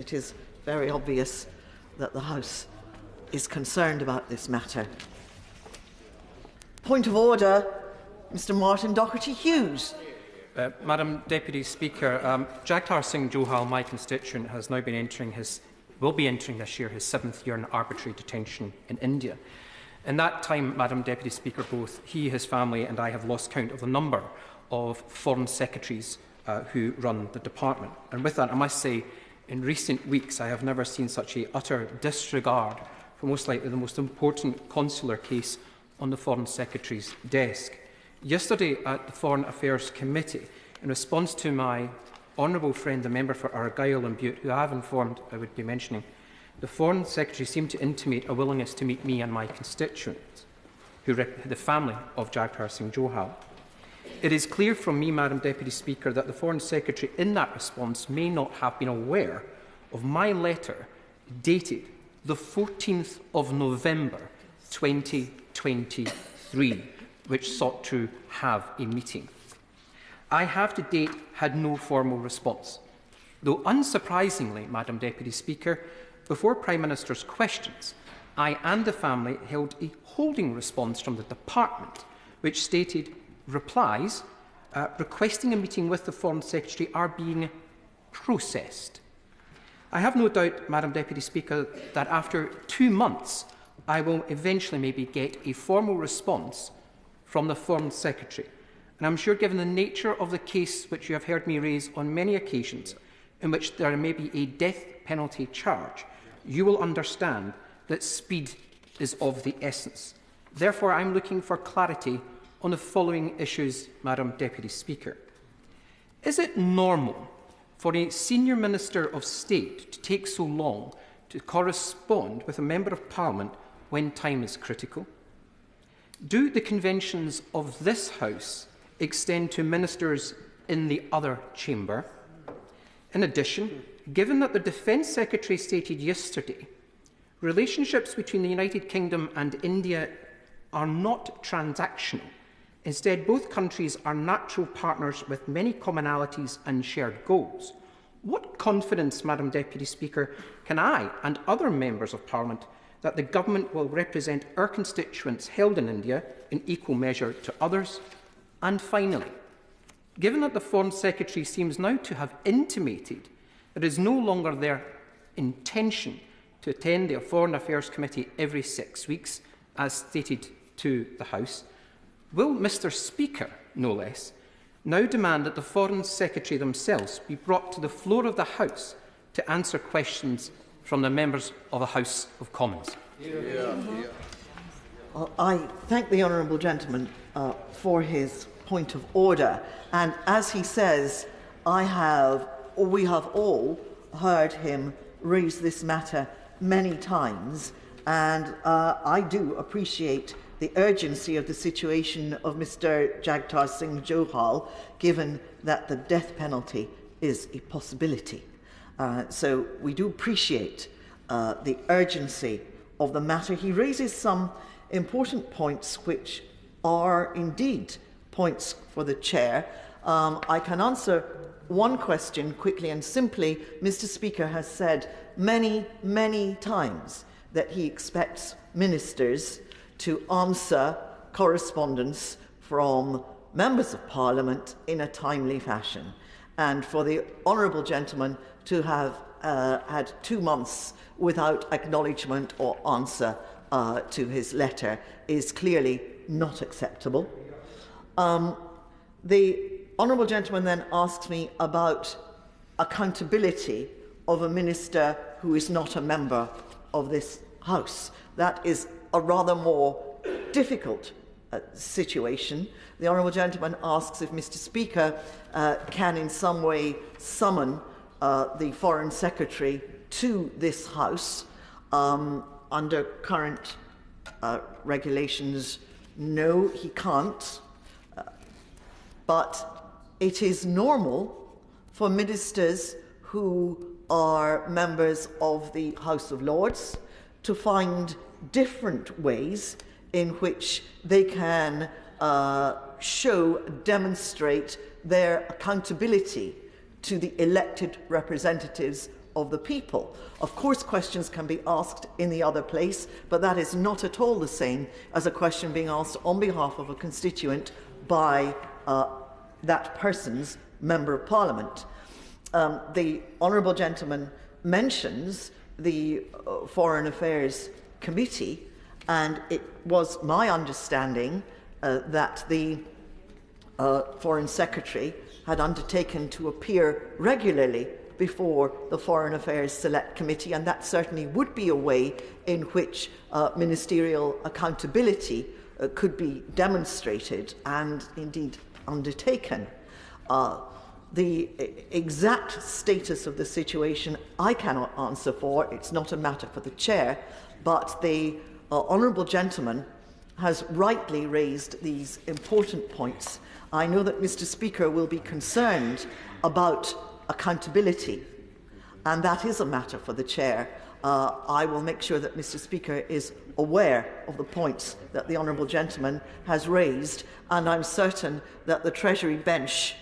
It is very obvious that the House is concerned about this matter. Point of order, Mr Martin Doherty-Hughes. Madam Deputy Speaker, Jagtar Singh Johal, my constituent, will be entering this year his 7th year in arbitrary detention in India. In that time, Madam Deputy Speaker, both he, his family and I have lost count of the number of foreign secretaries who run the department. And with that, I must say, in recent weeks, I have never seen such a utter disregard for most likely the most important consular case on the Foreign Secretary's desk. Yesterday at the Foreign Affairs Committee, in response to my honourable friend, the member for Argyll and Bute, who I have informed I would be mentioning, the Foreign Secretary seemed to intimate a willingness to meet me and my constituents, the family of Jagtar Singh Johal. It is clear from me, Madam Deputy Speaker, that the Foreign Secretary in that response may not have been aware of my letter dated the 14th of November 2023, which sought to have a meeting. I have to date had no formal response, though unsurprisingly, Madam Deputy Speaker, before Prime Minister's questions, I and the family held a holding response from the Department, which stated replies requesting a meeting with the Foreign Secretary are being processed. I have no doubt, Madam Deputy Speaker, that after 2 months I will eventually maybe get a formal response from the Foreign Secretary. And I'm sure, given the nature of the case which you have heard me raise on many occasions, in which there may be a death penalty charge, you will understand that speed is of the essence. Therefore, I'm looking for clarity on the following issues, Madam Deputy Speaker. Is it normal for a senior Minister of State to take so long to correspond with a Member of Parliament when time is critical? Do the conventions of this House extend to ministers in the other chamber? In addition, given that the Defence Secretary stated yesterday relationships between the United Kingdom and India are not transactional, instead both countries are natural partners with many commonalities and shared goals, what confidence, Madam Deputy Speaker, can I and other members of Parliament that the Government will represent our constituents held in India in equal measure to others? And finally, given that the Foreign Secretary seems now to have intimated that it is no longer their intention to attend the Foreign Affairs Committee every 6 weeks, as stated to the House, will Mr Speaker, no less, now demand that the Foreign Secretary themselves be brought to the floor of the House to answer questions from the members of the House of Commons? Well, I thank the honourable gentleman for his point of order, and as he says, we have all heard him raise this matter many times, and I do appreciate the urgency of the situation of Mr Jagtar Singh Johal, given that the death penalty is a possibility. So we do appreciate the urgency of the matter. He raises some important points which are indeed points for the Chair. I can answer one question quickly and simply. Mr Speaker has said many, many times that he expects ministers to answer correspondence from members of Parliament in a timely fashion. And for the honourable gentleman to have had 2 months without acknowledgement or answer to his letter is clearly not acceptable. The honourable gentleman then asks me about accountability of a minister who is not a member of this House. That is a rather more difficult situation. The honourable gentleman asks if Mr Speaker can in some way summon the Foreign Secretary to this House. Under current regulations, no, he can't. But it is normal for ministers who are members of the House of Lords to find different ways in which they can demonstrate their accountability to the elected representatives of the people. Of course, questions can be asked in the other place, but that is not at all the same as a question being asked on behalf of a constituent by that person's Member of Parliament. The honourable gentleman mentions the Foreign Affairs Committee, and it was my understanding that the Foreign Secretary had undertaken to appear regularly before the Foreign Affairs Select Committee, and that certainly would be a way in which ministerial accountability could be demonstrated and indeed undertaken. The exact status of the situation I cannot answer for. It's not a matter for the Chair, but the honourable gentleman has rightly raised these important points. I know that Mr. Speaker will be concerned about accountability, and that is a matter for the Chair. I will make sure that Mr. Speaker is aware of the points that the honourable gentleman has raised, and I'm certain that the Treasury bench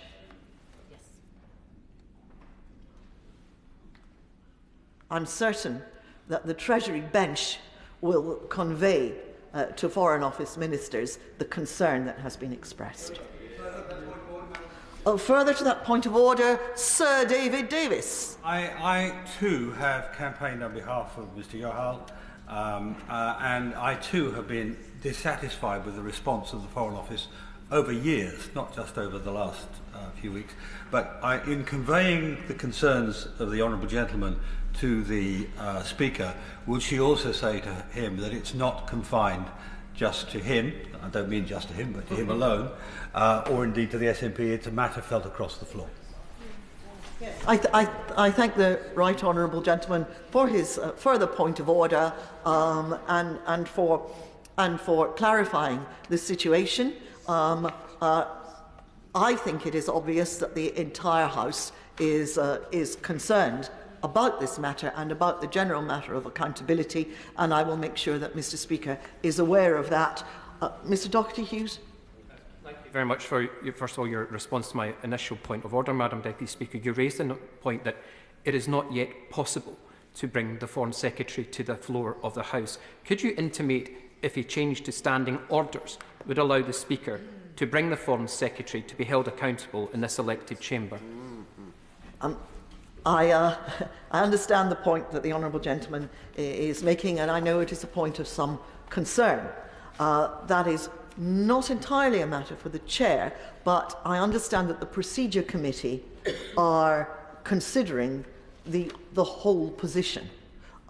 will convey to Foreign Office ministers the concern that has been expressed. Further to that point of order, Sir David Davis. I too have campaigned on behalf of Mr. Yohal, and I too have been dissatisfied with the response of the Foreign Office over years, not just over the last few weeks. But in conveying the concerns of the honourable gentleman to the Speaker, would she also say to him that it's not confined just to him, I don't mean just to him, but to him alone, or indeed to the SNP, it's a matter felt across the floor? Yes. I thank the right honourable gentleman for his further point of order and for clarifying the situation. I think it is obvious that the entire House is concerned about this matter and about the general matter of accountability, and I will make sure that Mr. Speaker is aware of that. Mr. Doherty-Hughes. Thank you very much for, first of all, your response to my initial point of order, Madam Deputy Speaker. You raised the point that it is not yet possible to bring the Foreign Secretary to the floor of the House. Could you intimate if a change to standing orders would allow the Speaker to bring the Foreign Secretary to be held accountable in this elected chamber? I understand the point that the honourable gentleman is making, and I know it is a point of some concern. That is not entirely a matter for the Chair, but I understand that the Procedure Committee are considering the whole position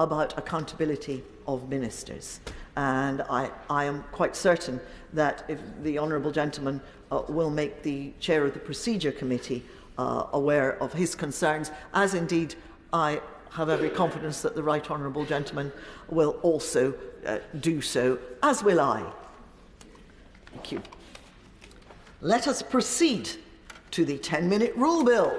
about accountability of ministers. And I am quite certain that if the honourable gentleman will make the Chair of the Procedure Committee aware of his concerns, as indeed I have every confidence that the right honourable gentleman will also do so, as will I. Thank you. Let us proceed to the 10-minute rule bill.